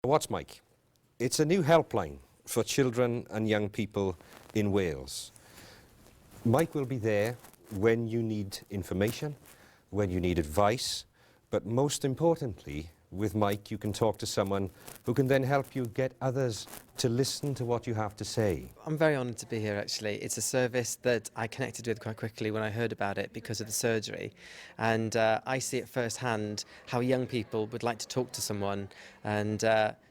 What's Mike? It's a new helpline for children and young people in Wales. Mike will be there when you need information, when you need advice, but most importantly, with Mike you can talk to someone who can then help you get others to listen to what you have to say. I'm very honoured to be here actually. It's a service that I connected with quite quickly when I heard about it because of the surgery, and I see it firsthand how young people would like to talk to someone, and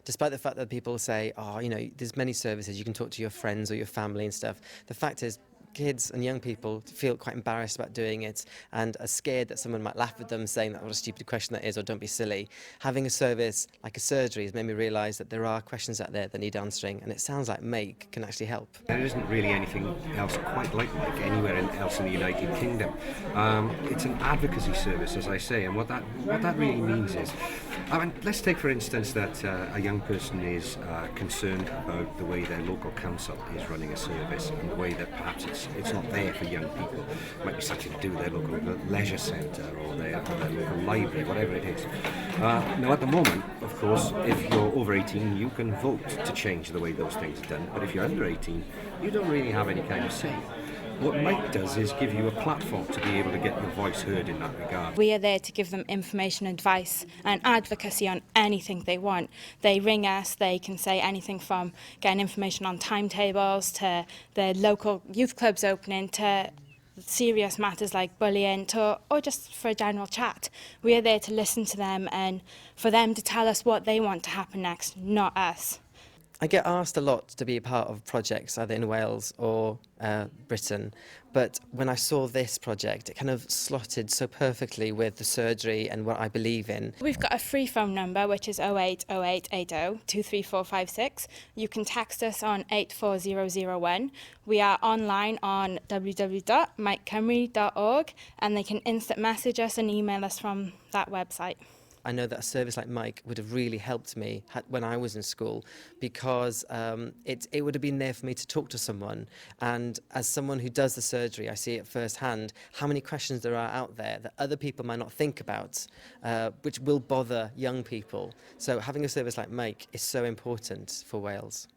despite the fact that people say, oh, you know, there's many services, you can talk to your friends or your family and stuff, the fact is kids and young people feel quite embarrassed about doing it and are scared that someone might laugh at them saying that what a stupid question that is, or don't be silly. Having a service like a surgery has made me realise that there are questions out there that need answering, and it sounds like Make can actually help. There isn't really anything else quite like anywhere else in the United Kingdom. It's an advocacy service, as I say, and what that really means is, I mean, let's take for instance that a young person is concerned about the way their local council is running a service and the way that perhaps it's not there for young people. It might be something to do with their local leisure centre or their local library, whatever it is. Now at the moment, of course, if you're over 18 you can vote to change the way those things are done, but if you're under 18 you don't really have any kind of say. What Mike does is give you a platform to be able to get your voice heard in that regard. We are there to give them information, advice and advocacy on anything they want. They ring us, they can say anything from getting information on timetables to the local youth clubs opening to serious matters like bullying or just for a general chat. We are there to listen to them and for them to tell us what they want to happen next, not us. I get asked a lot to be a part of projects either in Wales or Britain, but when I saw this project it kind of slotted so perfectly with the surgery and what I believe in. We've got a free phone number which is 080880 23456. You can text us on 84001. We are online on www.mikecymru.org and they can instant message us and email us from that website. I know that a service like Mike would have really helped me when I was in school because it would have been there for me to talk to someone, and as someone who does the surgery I see it firsthand how many questions there are out there that other people might not think about, which will bother young people. So having a service like Mike is so important for Wales.